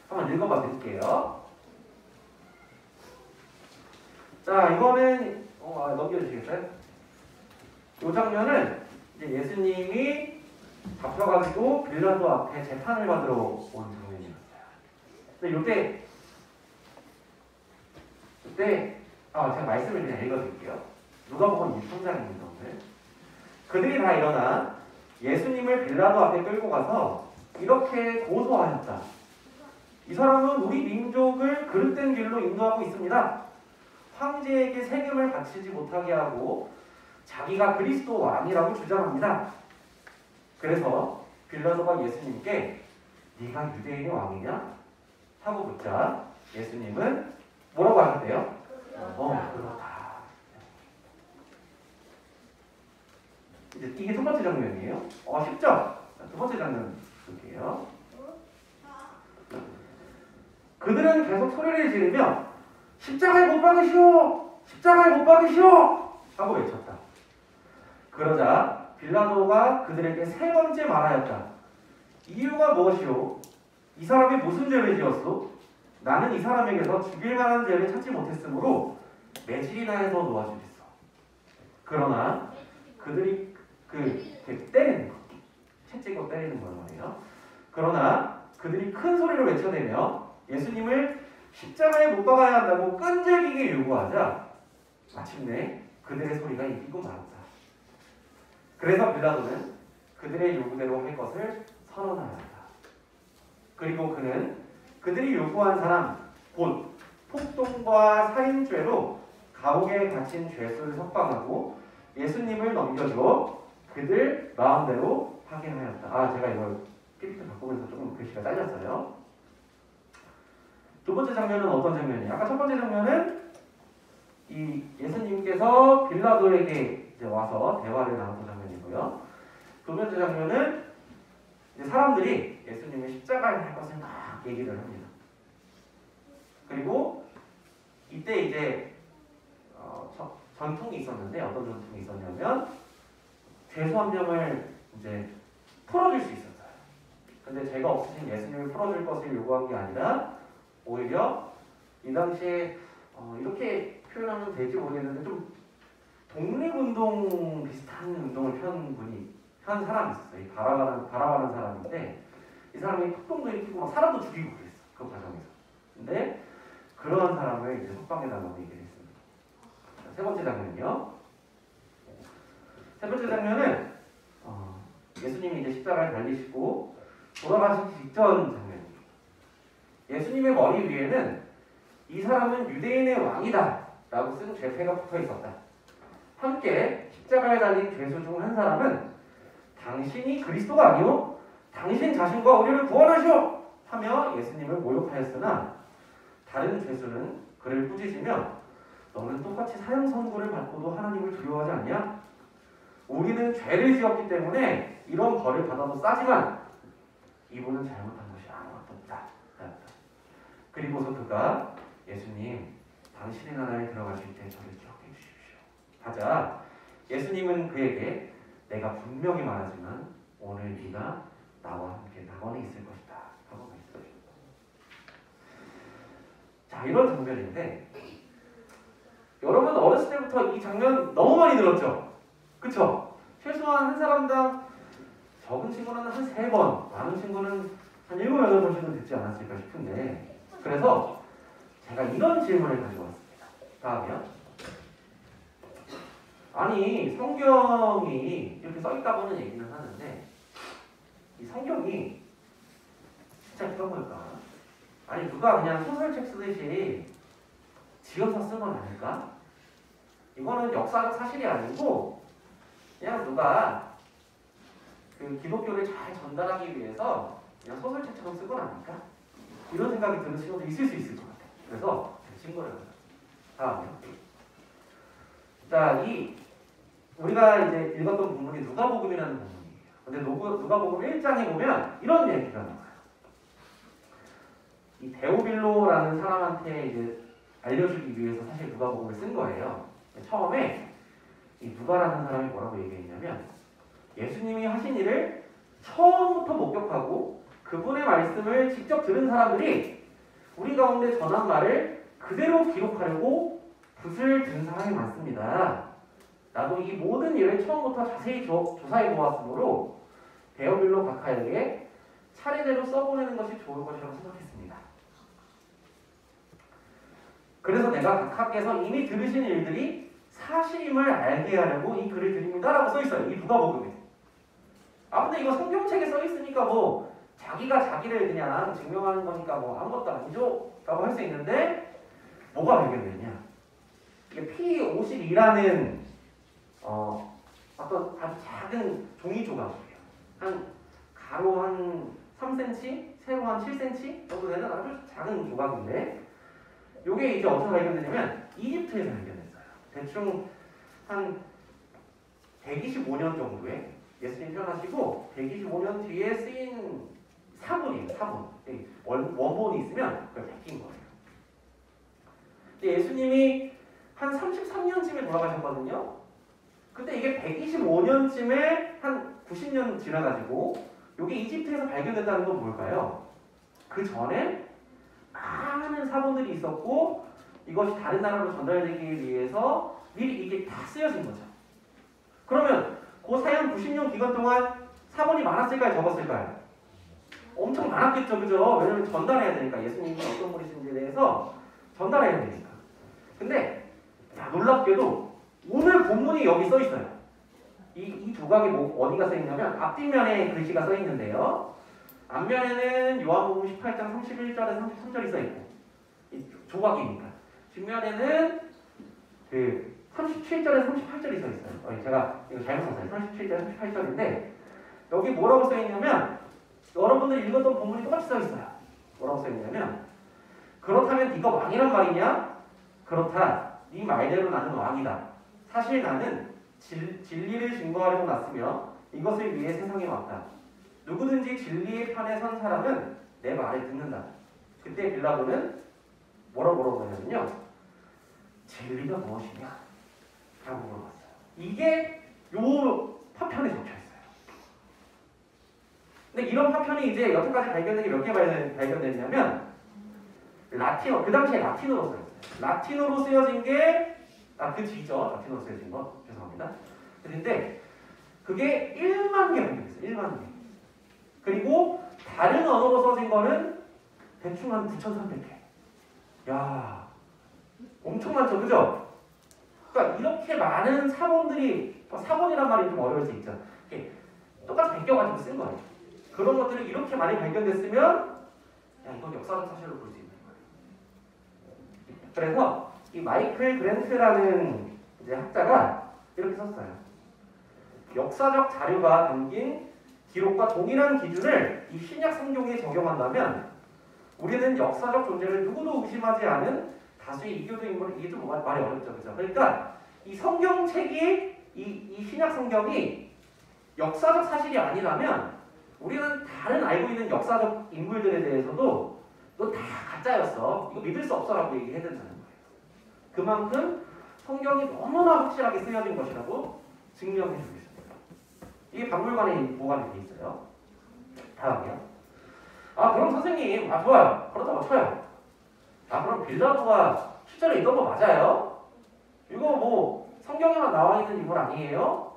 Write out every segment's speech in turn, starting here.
한번 읽어봐 드릴게요. 자, 이거는 넘겨주시겠어요? 이 장면은 이제 예수님이 잡혀가지고 빌라도 앞에 재판을 받으러 온 장면이었어요. 근데 이때 제가 말씀을 그냥 읽어드릴게요. 누가복음 6장입니다. 오늘 그들이 다 일어나 예수님을 빌라도 앞에 끌고 가서 이렇게 고소하였다. 이 사람은 우리 민족을 그릇된 길로 인도하고 있습니다. 황제에게 세금을 바치지 못하게 하고 자기가 그리스도 왕이라고 주장합니다. 그래서 빌라도가 예수님께 네가 유대인의 왕이냐? 하고 묻자 예수님은 뭐라고 하셨대요? 그렇다. 이게 두 번째 장면이에요. 쉽죠? 두 번째 장면 볼게요. 그들은 계속 소리를 지르며 십자가에 못 박으시오! 십자가에 못 박으시오! 하고 외쳤다. 그러자 빌라도가 그들에게 세 번째 말하였다. 이유가 무엇이오? 이 사람이 무슨 죄를 지었소? 나는 이 사람에게서 죽일 만한 죄를 찾지 못했으므로 매질이나 해서 놓아주겠어. 그러나 그들이 때리는 거, 채찍으로 때리는 걸 말이에요. 그러나 그들이 큰 소리로 외쳐대며 예수님을 십자가에 못 박아야 한다고 끈질기게 요구하자 마침내 그들의 소리가 이기고 말았다. 그래서 빌라도는 그들의 요구대로 할 것을 선언하였다. 그리고 그는 그들이 요구한 사람 곧 폭동과 살인죄로 감옥에 갇힌 죄수를 석방하고 예수님을 넘겨줘 그들 마음대로 하게 하였다. 제가 이걸 PPT 바꾸면서 조금 글씨가 잘렸어요. 두 번째 장면은 어떤 장면이에요? 아까 첫 번째 장면은 이 예수님께서 빌라도에게 이제 와서 대화를 나누는 장면이고요. 두 번째 장면은 이제 사람들이 예수님을 십자가에 할 것을 막 얘기를 합니다. 그리고 이때 이제 전통이 있었는데 어떤 전통이 있었냐면 죄수 한 명을 이제 풀어줄 수 있었어요. 근데 죄가 없으신 예수님을 풀어줄 것을 요구한 게 아니라 오히려 이 당시에 이렇게 표현하면 될지 모르겠는데 좀 독립운동 비슷한 운동을 한 사람이 있었어요. 이 바라바라는 사람인데 이 사람이 폭동도 일으키고 막 사람도 죽이고 그랬어. 그 과정에서. 근데 그러한 사람을 이제 석방해달라고 얘기를 했습니다. 자, 세 번째 장면이요. 세 번째 장면은 예수님이 이제 십자가에 달리시고 돌아가시기 직전 장면입니다. 예수님의 머리 위에는 이 사람은 유대인의 왕이다 라고 쓴 죄패가 붙어 있었다. 함께 십자가에 달린 죄수 중 한 사람은 당신이 그리스도가 아니오? 당신 자신과 우리를 구원하시오! 하며 예수님을 모욕하였으나 다른 죄수는 그를 꾸짖으며 너는 똑같이 사형 선고를 받고도 하나님을 두려워하지 않냐? 우리는 죄를 지었기 때문에 이런 벌을 받아도 싸지만 이분은 잘못한 것이 아무것도 없다. 그리고서 그가 예수님 당신의 나라에 들어가실 때 저를 기억해 주십시오. 하자 예수님은 그에게 내가 분명히 말하지만 오늘 네가 나와 함께 낙원에 있을 것이다 하고 말씀하셨다. 자, 이런 장면인데 여러분 어렸을 때부터 이 장면 너무 많이 들었죠? 그쵸? 최소한 한 사람당 적은 친구는 한 3번, 많은 친구는 한 7, 8번씩은 듣지 않았을까 싶은데 그래서 제가 이런 질문을 가져왔습니다. 다음이요. 아니 성경이 이렇게 써있다고는 얘기는 하는데 이 성경이 진짜 그런 걸까? 아니 누가 그냥 소설책 쓰듯이 지어서 쓴 건 아닐까? 이거는 역사적 사실이 아니고 그냥 누가 그 기독교를 잘 전달하기 위해서 그냥 소설책처럼 쓴 건 아닐까? 이런 생각이 드는 친구도 있을 수 있을 것 같아요. 그래서 친구를 다음이요. 자, 우리가 이제 읽었던 본문이 누가복음이라는 본문이에요. 근데 누가복음 1장에 보면 이런 얘기가 나와요. 이 데오빌로라는 사람한테 이제 알려주기 위해서 사실 누가복음을 쓴 거예요. 처음에 이 누가라는 사람이 뭐라고 얘기했냐면 예수님이 하신 일을 처음부터 목격하고 그분의 말씀을 직접 들은 사람들이 우리 가운데 전한 말을 그대로 기록하려고 붓을 든 사람이 많습니다. 나도 이 모든 일을 처음부터 자세히 조사해 보았으므로 대어빌로 각하에게 차례대로 써보내는 것이 좋을 것이라고 생각했습니다. 그래서 내가 각하께서 이미 들으신 일들이 사실임을 알게 하려고 이 글을 드립니다라고 써있어요. 이 누가복음에. 근데 이거 성경책에 써있으니까 뭐 자기가 자기를 그냥 증명하는 거니까 뭐 아무것도 아니죠? 라고 할 수 있는데 뭐가 발견되냐? 이게 P52라는 어떤 아주 작은 종이 조각이에요. 한 가로 한 3cm, 세로 한 7cm 정도 되는 아주 작은 조각인데 이게 이제 어디서 발견되냐면 이집트에서 발견됐어요. 대충 한 125년 정도에 예수님 태어나시고 125년 뒤에 쓰인 사본이에요. 사본. 원본이 있으면 그걸 베낀 거예요. 예수님이 한 33년쯤에 돌아가셨거든요. 그때 이게 125년쯤에 한 90년 지나가지고 이게 이집트에서 발견됐다는 건 뭘까요? 그 전에 많은 사본들이 있었고 이것이 다른 나라로 전달되기 위해서 미리 이게 다 쓰여진 거죠. 그러면 그 사형 90년 기간 동안 사본이 많았을까요? 적었을까요? 엄청 많았겠죠. 그죠? 왜냐면 전달해야 되니까. 예수님이 어떤 분이신지에 대해서 전달해야 되니까. 근데 놀랍게도 오늘 본문이 여기 써 있어요. 이 조각이 어디가 써 있냐면 앞뒷면에 글씨가 써 있는데요. 앞면에는 요한복음 18장 31절에서 33절이 써 있고 이 조각이니까. 뒷면에는 그 37절에서 38절이 써 있어요. 제가 이거 잘못 썼어요. 37절, 38절인데 여기 뭐라고 써 있냐면 여러분들이 읽었던 본문이 똑같이 써 있어요. 뭐라고 써 있냐면 그렇다면 네가 왕이란 말이냐? 그렇다. 네 말대로 나는 왕이다. 사실 나는 진리를 증거하려고 났으며 이것을 위해 세상에 왔다. 누구든지 진리의 편에 선 사람은 내 말을 듣는다. 그때 빌라도는 뭐라고 하냐면요. 진리가 무엇이냐? 라고 물어봤어요. 이게 요 파편에 적혀 있어요. 근데 이런 파편이 이제 여태까지 발견된 게 몇 개 발견됐냐면 라틴어, 그 당시에 라틴어로 써있어요. 라틴어로 쓰여진 게 그 뒤죠. 라틴어로 쓰여진 거. 죄송합니다. 그런데 그게 1만 개 발견됐어요. 1만 개. 그리고 다른 언어로 써진 거는 대충 한 9,300개. 야, 엄청 많죠. 그죠? 그러니까 이렇게 많은 사본들이, 사본이란 말이 좀 어려울 수 있죠. 이렇게 똑같이 베껴가지고 쓴 거예요. 그런 것들이 이렇게 많이 발견됐으면 이건 역사적 사실로 볼 수 있는 거예요. 그래서 이 마이클 그랜트라는 이제 학자가 이렇게 썼어요. 역사적 자료가 담긴 기록과 동일한 기준을 이 신약 성경에 적용한다면 우리는 역사적 존재를 누구도 의심하지 않은 다수의 이교도 인물, 이게 좀 말이 어렵죠. 그죠? 그러니까 이 성경책이 이 신약 성경이 역사적 사실이 아니라면 우리는 다른 알고 있는 역사적 인물들에 대해서도 너 다 가짜였어. 이거 믿을 수 없어라고 얘기해야 된다는 거예요. 그만큼 성경이 너무나 확실하게 쓰여진 것이라고 증명해 주고 있습니다. 이게 박물관에 보관이 돼 있어요. 다음이요. 그럼 선생님, 좋아요. 그렇다고 쳐요. 그럼 빌라도가 실제로 있던 거 맞아요? 이거 뭐 성경에만 나와 있는 인물 아니에요?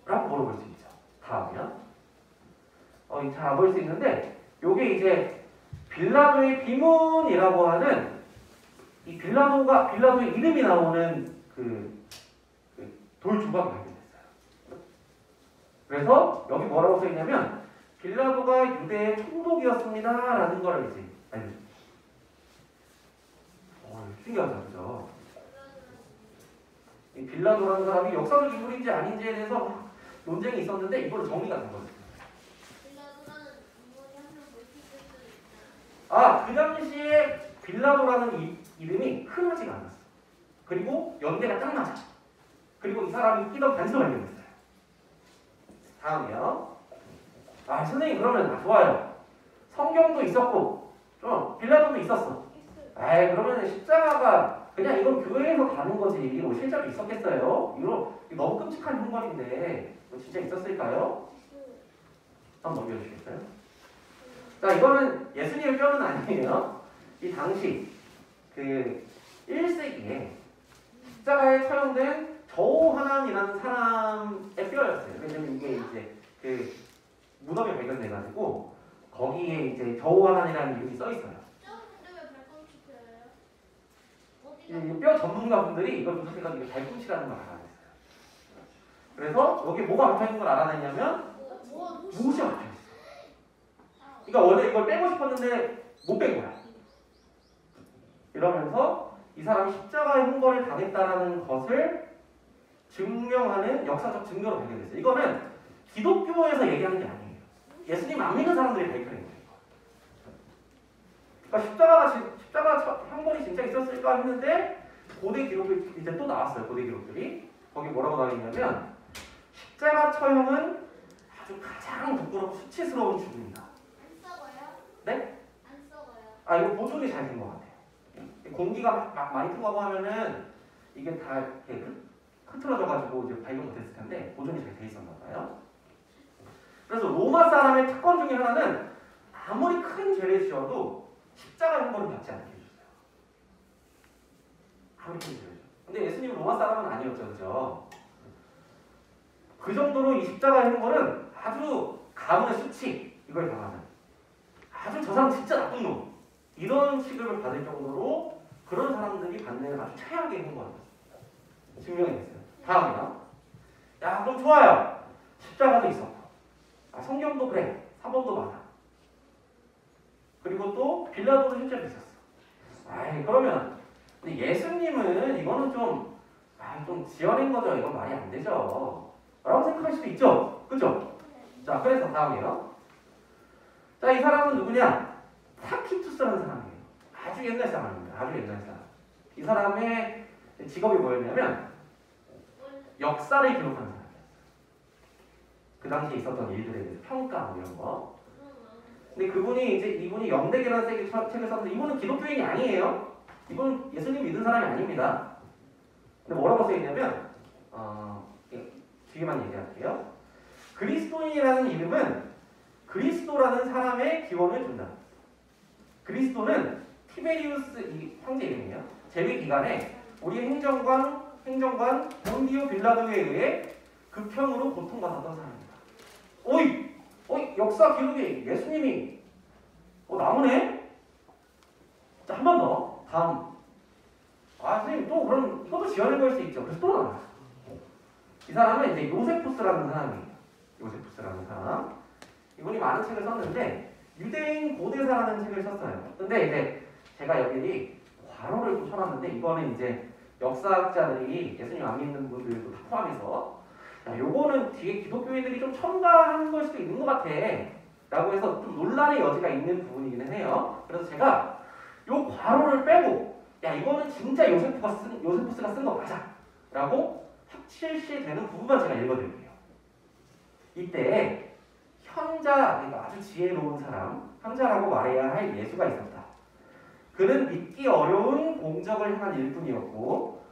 라고 물어볼 수 있죠. 다음이요. 잘 안 보일 수 있는데 요게 이제 빌라도의 비문이라고 하는 이 빌라도의 이름이 나오는 돌 조각이 발견됐어요. 그래서 여기 뭐라고 써 있냐면 빌라도가 유대의 총독이었습니다라는 걸 이제 알려줍니다. 신기하죠, 그죠? 이 빌라도라는 사람이 역사적 인물인지 아닌지에 대해서 논쟁이 있었는데 이걸로 정리가 된 거죠. 그 당시에 빌라도라는 이름이 흔하지가 않았어. 그리고 연대가 딱 맞아. 그리고 이 사람이 끼던 반지도 발견됐어요. 다음이요. 선생님 그러면 좋아요. 성경도 있었고 빌라도도 있었어. 그러면 십자가가 그냥 이건 교회에서 가는 거지. 뭐 실제로 있었겠어요? 이거 너무 끔찍한 흉벌인데 진짜 있었을까요? 한번 넘겨주시겠어요? 자, 이거는 예수님의 뼈는 아니에요. 이 당시 그 1세기에 십자가에 처형된 저호하난이라는 사람의 뼈였어요. 왜냐면 이게 이제 그 무덤에 발견돼가지고 거기에 이제 저호하난이라는 이름이 써 있어요. 이 뼈 전문가분들이 이걸 분석해가지고 발꿈치라는 걸 알아냈어요. 그래서 여기 뭐가 박혀있는 걸 알아냈냐면 못이 박혀있어. 그러니까 원래 이걸 빼고 싶었는데 못 뺀 거야. 이러면서 이 사람이 십자가의 형벌을 당했다는 것을 증명하는 역사적 증거로 발견됐어요. 이거는 기독교에서 얘기하는 게 아니에요. 예수님 안 믿는 사람들이 발견한 거예요. 그러니까 십자가 형벌이 진짜 있었을까 했는데 고대 기록이 이제 또 나왔어요. 고대 기록들이 거기 뭐라고 나와있냐면 십자가 처형은 아주 가장 부끄럽고 수치스러운 죽음이다. 안 썩어요? 네? 안 썩어요. 아 이거 보존이 잘 된 것 같아요. 공기가 막 많이 통하고 하면은 이게 다 이렇게 흐트러져가지고 이제 발견 못했을 텐데 보존이 잘 돼 있었나 봐요. 그래서 로마 사람의 특권 중에 하나는 아무리 큰 죄를 지어도 십자가 형벌을 받지 않게 해줬어요. 아무리 큰 죄를. 근데 예수님은 로마 사람은 아니었죠, 그죠? 그 정도로 이 십자가 형벌은 아주 가문의 수치 이걸 당하는 아주 저 사람 진짜 나쁜 놈 이런 취급을 받을 정도로 그런 사람들이 받는 아주 최악의 형벌이었습니다. 증명이 됐어요. 다음이요. 야 그럼 좋아요. 십자가도 있었고 성경도 그래. 사본도 많아. 그리고 또 빌라도도 실제로 있었어. 아이 그러면 근데 예수님은 이거는 좀 지어낸 거죠. 이건 말이 안 되죠. 라고 생각할 수도 있죠. 그죠? 자 그래서 다음이요. 자 이 사람은 누구냐? 타키투스라는 사람이에요. 아주 옛날 사람입니다. 아주 옛날 사람. 이 사람의 직업이 뭐였냐면 역사를 기록하는 사람이에요. 그 당시에 있었던 일들에 대해서 평가 뭐 이런 거. 근데 이분이 영대기라는 책을 썼는데 이분은 기독교인이 아니에요. 이분은 예수님 믿은 사람이 아닙니다. 근데 뭐라고 써있냐면 뒤에만 얘기할게요. 그리스도인이라는 이름은 그리스도라는 사람의 기원을 준다. 그리스도는 티베리우스 이 황제 이름이에요. 재위 기간에 우리 행정관 본디오 빌라도에 의해 극형으로 고통받았던 사람입니다. 어이 역사 기록에 예수님이 나오네. 자 한 번 더 다음. 선생님 또 그럼 이것도 지어낸 걸 수 있죠. 그래서 또 나와요. 이 사람은 이제 요세푸스라는 사람이에요. 요세푸스라는 사람. 이분이 많은 책을 썼는데 유대인 고대사라는 책을 썼어요. 근데 이제 제가 여기 괄호를 좀 쳐놨는데 이거는 이제 역사학자들이 예수님 안 믿는 분들도 다 포함해서 요거는 뒤에 기독교인들이 좀 첨가한 걸 수도 있는 것 같아 라고 해서 좀 논란의 여지가 있는 부분이기는 해요. 그래서 제가 요 괄호를 빼고 이거는 진짜 요세푸스가 쓴 거 맞아 라고 확실시되는 부분만 제가 읽어드릴게요. 이때 그러니까 아주 지혜로운 사람, 현자라고 말해야 할 예수가 있었다. 그는 믿기 어려운 공적을 향한 일꾼이었고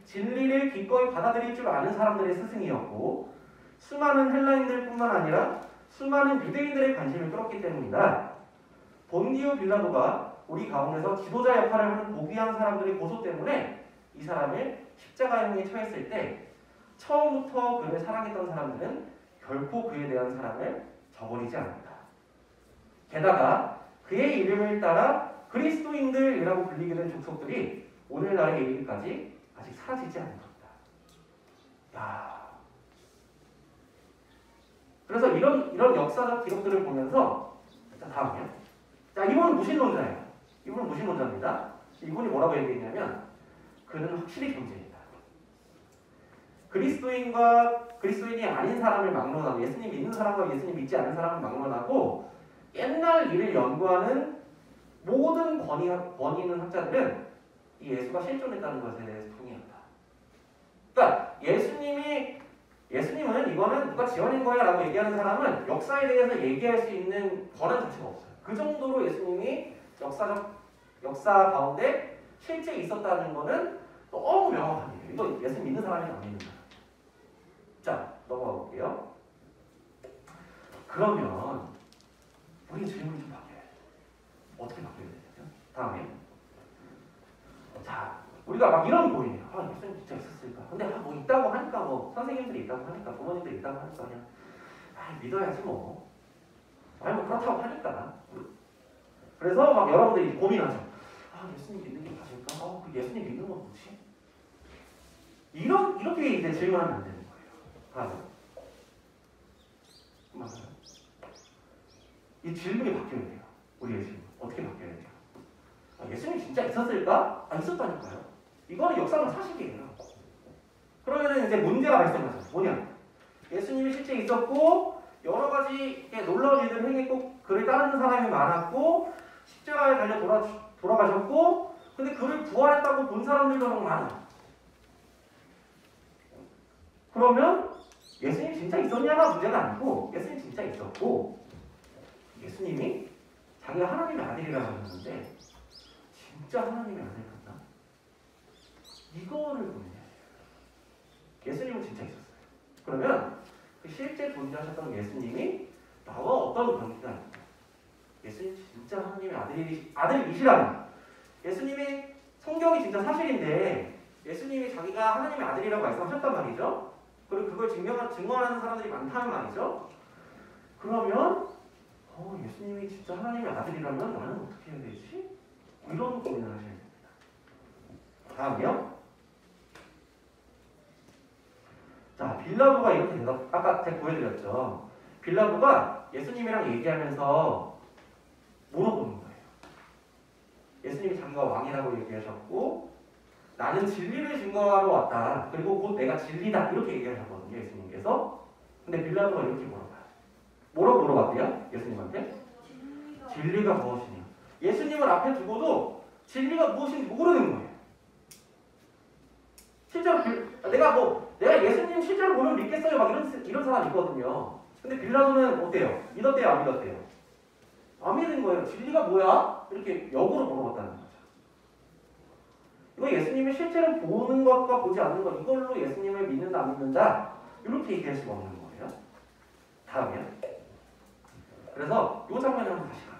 진리를 기꺼이 받아들일 줄 아는 사람들의 스승이었고 수많은 헬라인들뿐만 아니라 수많은 유대인들의 관심을 끌었기 때문이다. 본디오 빌라도가 우리 가운데서 지도자 역할을 하는 고귀한 사람들의 고소 때문에 이 사람을 십자가형에 처했을 때 처음부터 그를 사랑했던 사람들은 결코 그에 대한 사랑을 저버리지 않았다. 게다가 그의 이름을 따라 그리스도인들이라고 불리게 된 족속들이 오늘날에 이르기까지 아직 사라지지 않은 겁니다. 야. 그래서 이런 역사적 기록들을 보면서 자 다음이요. 자 이분은 무신론자예요. 이분은 무신론자입니다. 이분이 뭐라고 얘기했냐면 그는 확실히 존재했다. 그리스도인이 아닌 사람을 막론하고 예수님 믿는 사람과 예수님 믿지 않는 사람을 막론하고 옛날 일을 연구하는 모든 권위 있는 학자들은 이 예수가 실존했다는 것에 대해서 동의한다. 그러니까 예수님은 이거는 누가 지어낸 거야 라고 얘기하는 사람은 역사에 대해서 얘기할 수 있는 권한 자체가 없어요. 그 정도로 예수님이 역사 가운데 실제 있었다는 거는 너무 명확한 얘기예요. 이거 예수님 믿는 사람이 안 믿는 사람. 자, 넘어가 볼게요. 그러면 우리 질문이 좀 바뀌어요. 어떻게 바뀌어야 되냐면 다음에 자 우리가 막 이런 고민이에요. 아 예수님 진짜 있었을까? 근데 뭐 있다고 하니까 뭐 선생님들이 있다고 하니까 부모님들이 있다고 하니까 그냥 믿어야지 뭐. 아니 뭐 그렇다고 하니까. 그래서 막 여러분들이 고민하죠. 아 예수님 믿는 게 맞을까? 그 예수님 믿는 건 뭐지? 이렇게 이제 질문하면 안 되는 거예요. 맞아요. 이 질문이 바뀌어야 돼요. 우리의 질문 어떻게 바뀌어야 돼요? 예수님 진짜 있었을까? 있었다니까요. 이거는 역사는 사실이에요. 그러면 이제 문제가 발생하죠. 뭐냐? 예수님이 실제 있었고 여러 가지 놀라운 일들을 행했고 그를 따르는 사람이 많았고 십자가에 달려 돌아가셨고 근데 그를 부활했다고 본 사람들도 너무 많아. 그러면 예수님이 진짜 있었냐가 문제가 아니고 예수님이 진짜 있었고 예수님이 자기가 하나님의 아들이라고 하셨는데 진짜 하나님의 아들 같나? 이거를 고민해야 돼요. 예수님은 진짜 있었어요. 그러면 그 실제 존재하셨던 예수님이 나와 어떤 관계가 있냐? 예수님 진짜 하나님의 아들이시라면 예수님이 성경이 진짜 사실인데 예수님이 자기가 하나님의 아들이라고 말씀하셨단 말이죠. 그리고 그걸 증언하는 사람들이 많다는 말이죠. 그러면 예수님이 진짜 하나님의 아들이라면 나는 어떻게 해야 되지? 이런 고민을 하셔야 됩니다. 다음이요. 자, 빌라도가 이렇게 아까 제가 보여드렸죠. 빌라도가 예수님이랑 얘기하면서 물어보는 거예요. 예수님이 자기가 왕이라고 얘기하셨고 나는 진리를 증거하러 왔다. 그리고 곧 내가 진리다. 이렇게 얘기하셨거든요. 예수님께서. 근데 빌라도가 이렇게 물어봐요. 뭐라고 물어봤대요? 예수님한테? 진리가 무엇이냐? 예수님을 앞에 두고도 진리가 무엇인지 모르는 거예요. 실제로 내가 예수님 실제로 보면 믿겠어요. 막 이런 사람 있거든요. 근데 빌라도는 어때요? 믿었대요? 안 믿었대요? 안 믿은 거예요. 진리가 뭐야? 이렇게 역으로 물어봤다는 거죠. 이거 예수님이 실제로 보는 것과 보지 않는 것 이걸로 예수님을 믿는다 안 믿는다 이렇게 얘기할 수가 없는 거예요. 다음이요. 그래서 이 장면을 한번 다시